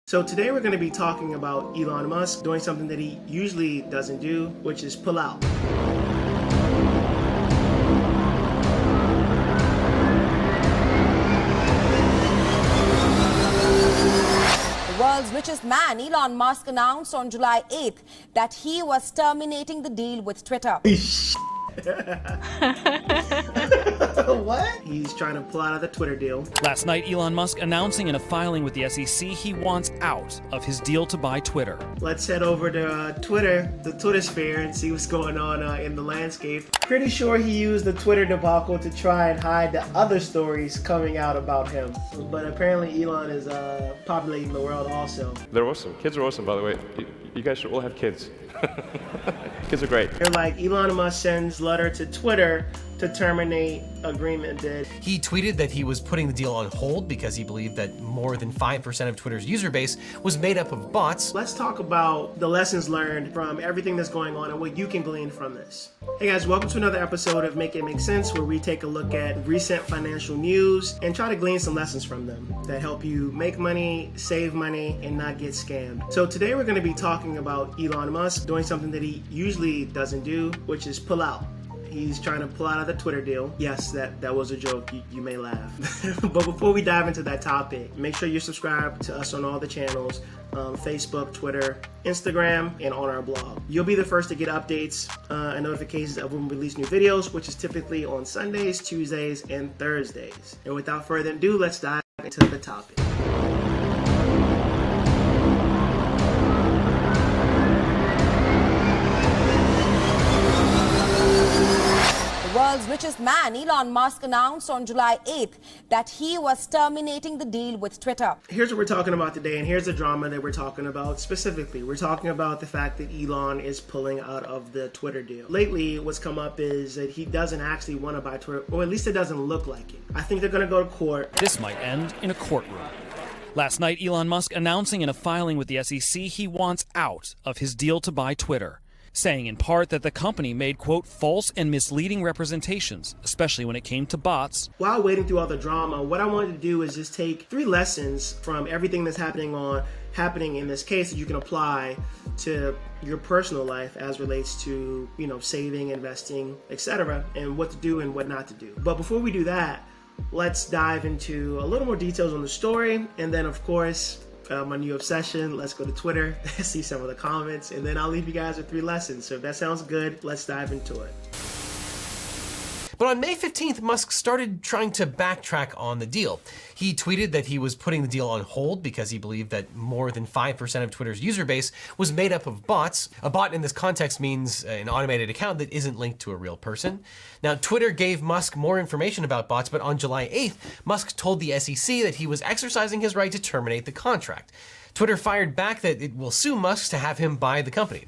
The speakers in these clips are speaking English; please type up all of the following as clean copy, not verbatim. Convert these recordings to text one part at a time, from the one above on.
So today we're going to be talking about Elon Musk doing something that he usually doesn't do, which is pull out. The world's richest man, Elon Musk, announced on July 8th that he was terminating the deal with Twitter. What? He's trying to pull out of the Twitter deal. Last night, Elon Musk announcing in a filing with the SEC he wants out of his deal to buy Twitter. Let's head over to Twitter, the Twitter sphere, and see what's going on in the landscape. Pretty sure he used the Twitter debacle to try and hide the other stories coming out about him. But apparently Elon is populating the world also. They're awesome. Kids are awesome, by the way. You guys should all have kids. Kids are great. They're like, Elon Musk sends letter to Twitter to terminate agreement bid. He tweeted that he was putting the deal on hold because he believed that more than 5% of Twitter's user base was made up of bots. Let's talk about the lessons learned from everything that's going on and what you can glean from this. Hey guys, welcome to another episode of Make It Make Sense, where we take a look at recent financial news and try to glean some lessons from them that help you make money, save money, and not get scammed. So today we're going to be talking about Elon Musk doing something that he usually doesn't do, which is pull out. He's trying to pull out of the Twitter deal. Yes, that was a joke. You may laugh. But before we dive into that topic, make sure you're subscribed to us on all the channels, Facebook, Twitter, Instagram, and on our blog. You'll be the first to get updates and notifications of when we release new videos, which is typically on Sundays, Tuesdays, and Thursdays. And without further ado, let's dive into the topic. The world's richest man, Elon Musk, announced on July 8th that he was terminating the deal with Twitter. Here's what we're talking about today, and here's the drama that we're talking about specifically. We're talking about the fact that Elon is pulling out of the Twitter deal. Lately, what's come up is that he doesn't actually want to buy Twitter, or at least it doesn't look like it. I think they're going to go to court. This might end in a courtroom. Last night, Elon Musk announcing in a filing with the SEC he wants out of his deal to buy Twitter, saying in part that the company made, quote, false and misleading representations, especially when it came to bots. While waiting through all the drama, what I wanted to do is just take 3 lessons from everything that's happening in this case that you can apply to your personal life as relates to, saving, investing, etc., and what to do and what not to do. But before we do that, let's dive into a little more details on the story, and then of course, my new obsession. Let's go to Twitter, see some of the comments, and then I'll leave you guys with 3 lessons. So if that sounds good, let's dive into it. But on May 15th, Musk started trying to backtrack on the deal. He tweeted that he was putting the deal on hold because he believed that more than 5% of Twitter's user base was made up of bots. A bot in this context means an automated account that isn't linked to a real person. Now, Twitter gave Musk more information about bots, but on July 8th, Musk told the SEC that he was exercising his right to terminate the contract. Twitter fired back that it will sue Musk to have him buy the company.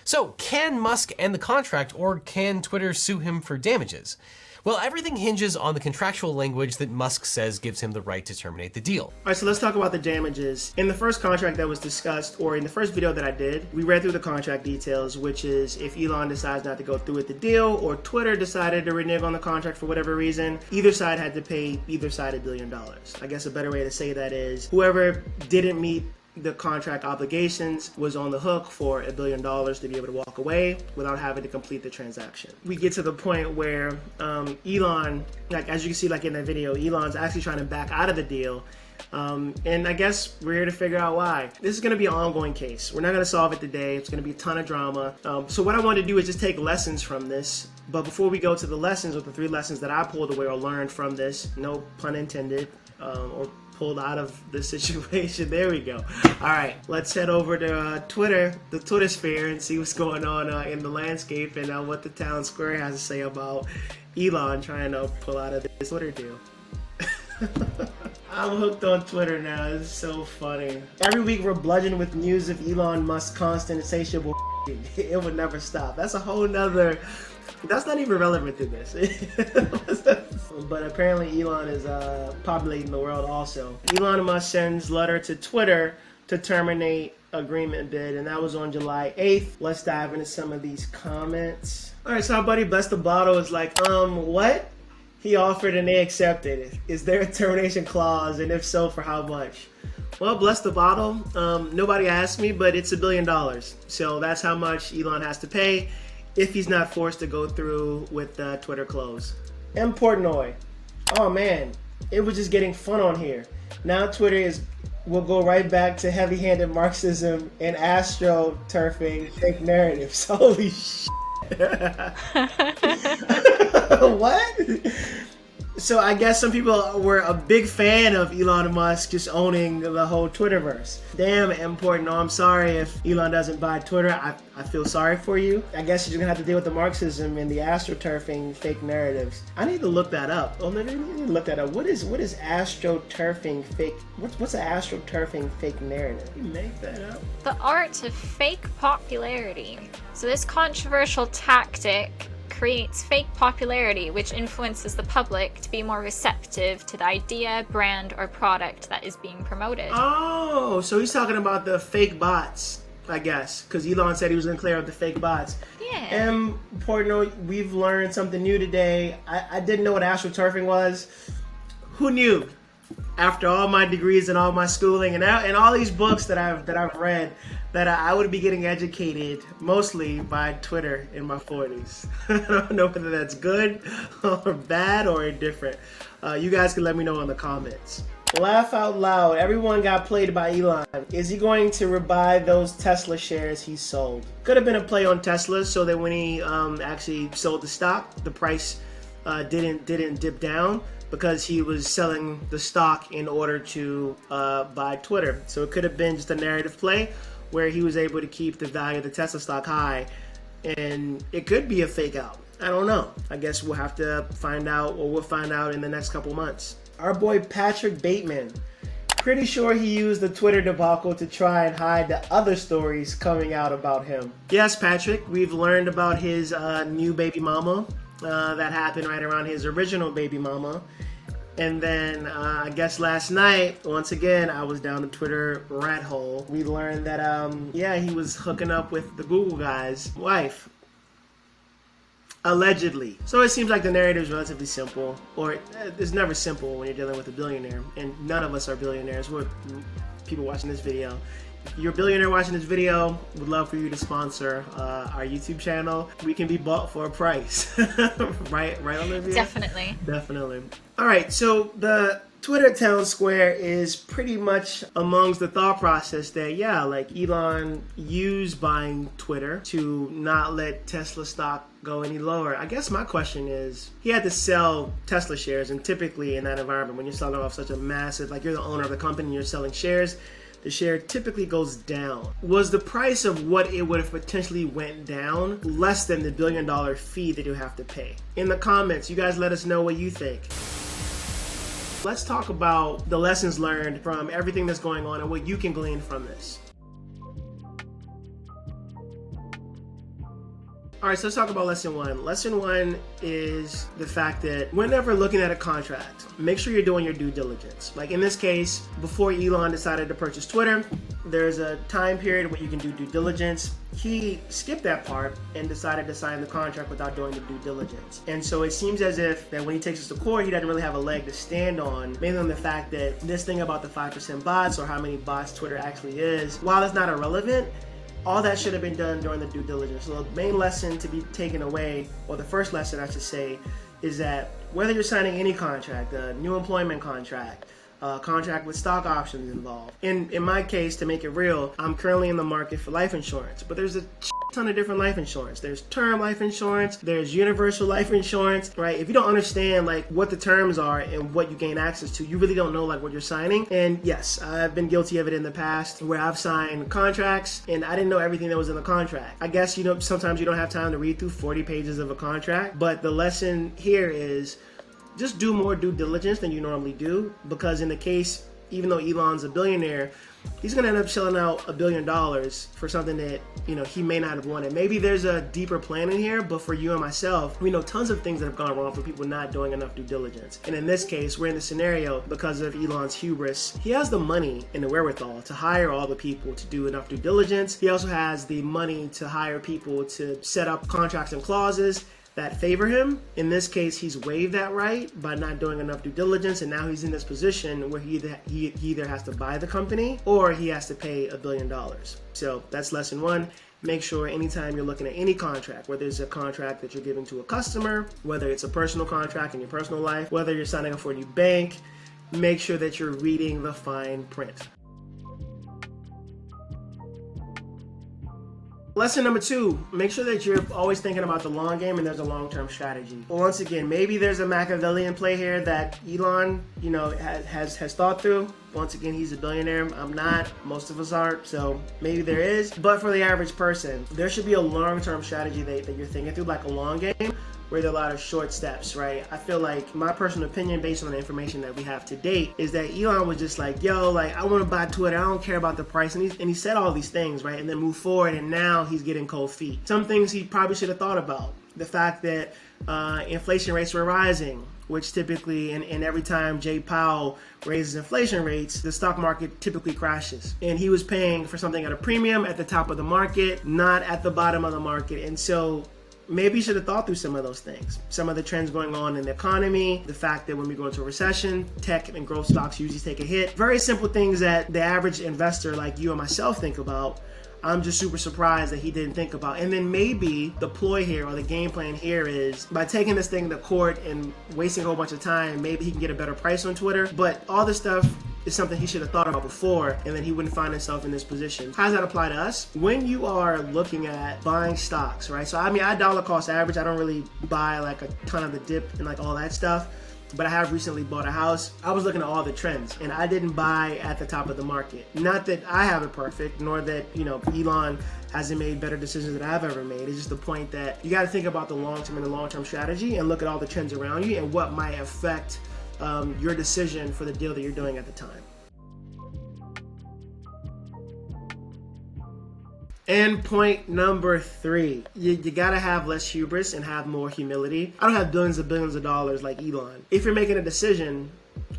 So, can Musk end the contract, or can Twitter sue him for damages? Well, everything hinges on the contractual language that Musk says gives him the right to terminate the deal. All right, so let's talk about the damages. In the first contract that was discussed, or in the first video that I did, we read through the contract details, which is if Elon decides not to go through with the deal, or Twitter decided to renege on the contract for whatever reason, either side had to pay either side $1 billion. I guess a better way to say that is whoever didn't meet the contract obligations was on the hook for $1 billion to be able to walk away without having to complete the transaction. We get to the point where Elon, like as you can see like in that video, Elon's actually trying to back out of the deal. And I guess we're here to figure out why. This is going to be an ongoing case. We're not going to solve it today. It's going to be a ton of drama. So what I want to do is just take lessons from this. But before we go to the lessons, or the 3 lessons that I pulled away or learned from this, no pun intended, or pulled out of the situation. There we go. All right, let's head over to Twitter, the Twitter sphere, and see what's going on in the landscape and what the town square has to say about Elon trying to pull out of this Twitter deal. I'm hooked on Twitter now. It's so funny. Every week we're bludgeoned with news of Elon Musk's constant insatiable. It would never stop. That's a whole nother. That's not even relevant to this. But apparently Elon is populating the world also. Elon Musk sends letter to Twitter to terminate agreement bid, and that was on July 8th. Let's dive into some of these comments. All right, so our buddy Bless the Bottle is like, what? He offered and they accepted. Is there a termination clause, and if so, for how much? Well, bless the bottle. Nobody asked me, but it's $1 billion. So that's how much Elon has to pay if he's not forced to go through with the Twitter close. M. Portnoy. Oh man, it was just getting fun on here. Now Twitter will go right back to heavy-handed Marxism and astroturfing fake narratives. Holy shit. What? So I guess some people were a big fan of Elon Musk just owning the whole Twitterverse. Damn, important. No, I'm sorry if Elon doesn't buy Twitter. I feel sorry for you. I guess you're gonna have to deal with the Marxism and the astroturfing fake narratives. I need to look that up. Oh, maybe I need to look that up. What is astroturfing fake? What's an astroturfing fake narrative? You make that up? The art of fake popularity. So this controversial tactic creates fake popularity, which influences the public to be more receptive to the idea, brand, or product that is being promoted. Oh, so he's talking about the fake bots, I guess, because Elon said he was going to clear up the fake bots. Yeah. And Portnoy, we've learned something new today. I didn't know what astroturfing was. Who knew? After all my degrees and all my schooling and all these books that I've read, that I would be getting educated mostly by Twitter in my 40s. I don't know whether that's good or bad or indifferent. You guys can let me know in the comments. Laugh out loud. Everyone got played by Elon. Is he going to buy those Tesla shares he sold? Could have been a play on Tesla so that when he actually sold the stock, the price didn't dip down, because he was selling the stock in order to buy Twitter. So it could have been just a narrative play where he was able to keep the value of the Tesla stock high, and it could be a fake out. I don't know. I guess we'll have to find out, or we'll find out in the next couple months. Our boy Patrick Bateman. Pretty sure he used the Twitter debacle to try and hide the other stories coming out about him. Yes, Patrick, we've learned about his new baby mama. That happened right around his original baby mama. And then I guess last night, once again, I was down the Twitter rat hole. We learned that, yeah, he was hooking up with the Google guy's wife. Allegedly. So it seems like the narrative is relatively simple, or it's never simple when you're dealing with a billionaire. And none of us are billionaires. We're people watching this video. If you're a billionaire watching this video, would love for you to sponsor our YouTube channel. We can be bought for a price. right, Olivia? Definitely. All right, so the Twitter town square is pretty much amongst the thought process that, yeah, like Elon used buying Twitter to not let Tesla stock go any lower. I guess my question is, he had to sell Tesla shares, and typically in that environment, when you're selling off such a massive, like you're the owner of the company and you're selling shares, the share typically goes down. Was the price of what it would have potentially went down less than the $1 billion fee that you have to pay? In the comments, you guys let us know what you think. Let's talk about the lessons learned from everything that's going on and what you can glean from this. All right, so let's talk about lesson one. Lesson one is the fact that whenever looking at a contract, make sure you're doing your due diligence. Like in this case, before Elon decided to purchase Twitter, there's a time period where you can do due diligence. He skipped that part and decided to sign the contract without doing the due diligence. And so it seems as if that when he takes us to court, he doesn't really have a leg to stand on, mainly on the fact that this thing about the 5% bots, or how many bots Twitter actually is, while it's not irrelevant, all that should have been done during the due diligence. So the main lesson to be taken away, or the first lesson I should say, is that whether you're signing any contract, a new employment contract, a contract with stock options involved. In my case, to make it real, I'm currently in the market for life insurance, but there's a ton of different life insurance. There's term life insurance, there's universal life insurance, right? If you don't understand like what the terms are and what you gain access to, you really don't know like what you're signing. And yes, I've been guilty of it in the past where I've signed contracts and I didn't know everything that was in the contract. I guess, you know, sometimes you don't have time to read through 40 pages of a contract, but the lesson here is just do more due diligence than you normally do, because in the case, even though Elon's a billionaire, he's gonna end up shelling out $1 billion for something that, you know, he may not have wanted. Maybe there's a deeper plan in here, but for you and myself, we know tons of things that have gone wrong for people not doing enough due diligence. And in this case, we're in the scenario because of Elon's hubris. He has the money and the wherewithal to hire all the people to do enough due diligence. He also has the money to hire people to set up contracts and clauses that favor him. In this case, he's waived that right by not doing enough due diligence, and now he's in this position where he either has to buy the company or he has to pay $1 billion. So that's lesson one. Make sure anytime you're looking at any contract, whether it's a contract that you're giving to a customer, whether it's a personal contract in your personal life, whether you're signing up for a new bank, make sure that you're reading the fine print. Lesson number two, make sure that you're always thinking about the long game and there's a long-term strategy. Once again, maybe there's a Machiavellian play here that Elon, has thought through. Once again, he's a billionaire. I'm not. Most of us aren't. So maybe there is. But for the average person, there should be a long-term strategy that you're thinking through, like a long game, where there are a lot of short steps, right? I feel like my personal opinion, based on the information that we have to date, is that Elon was just like, yo, like, I want to buy Twitter. I don't care about the price. And he said all these things, right? And then move forward. And now he's getting cold feet. Some things he probably should have thought about. The fact that inflation rates were rising, which typically, and every time Jay Powell raises inflation rates, the stock market typically crashes. And he was paying for something at a premium at the top of the market, not at the bottom of the market. And so maybe you should have thought through some of those things. Some of the trends going on in the economy, the fact that when we go into a recession, tech and growth stocks usually take a hit. Very simple things that the average investor like you and myself think about. I'm just super surprised that he didn't think about. And then maybe the ploy here, or the game plan here, is by taking this thing to court and wasting a whole bunch of time, maybe he can get a better price on Twitter. But all this stuff is something he should have thought about before, and then he wouldn't find himself in this position. How does that apply to us? When you are looking at buying stocks, right? So I dollar cost average. I don't really buy like a ton of the dip and like all that stuff, but I have recently bought a house. I was looking at all the trends, and I didn't buy at the top of the market. Not that I have it perfect, nor that, Elon hasn't made better decisions than I've ever made. It's just the point that you got to think about the long-term and the long-term strategy and look at all the trends around you and what might affect your decision for the deal that you're doing at the time. And point number three, you gotta have less hubris and have more humility. I don't have billions of dollars like Elon. If you're making a decision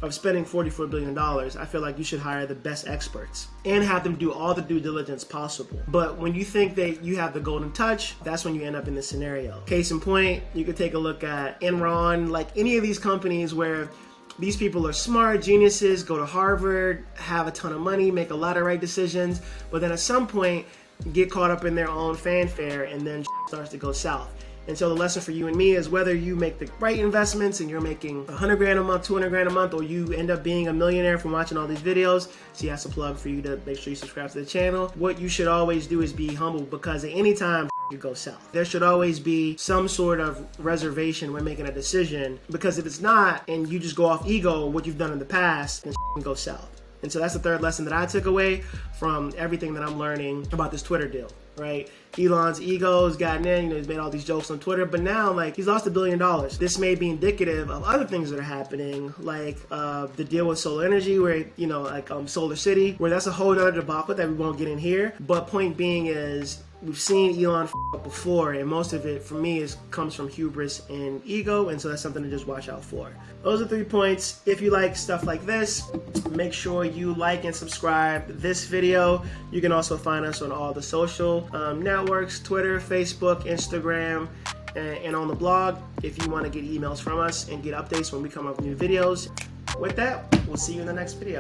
of spending $44 billion, I feel like you should hire the best experts and have them do all the due diligence possible. But when you think that you have the golden touch, that's when you end up in this scenario. Case in point, you could take a look at Enron, like any of these companies where these people are smart, geniuses, go to Harvard, have a ton of money, make a lot of right decisions, but then at some point, get caught up in their own fanfare, and then starts to go south. And so the lesson for you and me is whether you make the right investments and you're making $100 grand a month, $200 grand a month, or you end up being a millionaire from watching all these videos. See, that's a plug for you to make sure you subscribe to the channel. What you should always do is be humble, because at any time you go south, there should always be some sort of reservation when making a decision, because if it's not, and you just go off ego, what you've done in the past, then can go south. And so that's the third lesson that I took away from everything that I'm learning about this Twitter deal, right? Elon's ego has gotten in, he's made all these jokes on Twitter, but now, like, he's lost $1 billion. This may be indicative of other things that are happening, like the deal with solar energy, where, Solar City, where that's a whole other debacle that we won't get in here. But point being is, we've seen Elon up before, and most of it, for me, comes from hubris and ego, and so that's something to just watch out for. Those are 3 points. If you like stuff like this, make sure you like and subscribe this video. You can also find us on all the social networks, Twitter, Facebook, Instagram, and on the blog if you want to get emails from us and get updates when we come up with new videos. With that, we'll see you in the next video.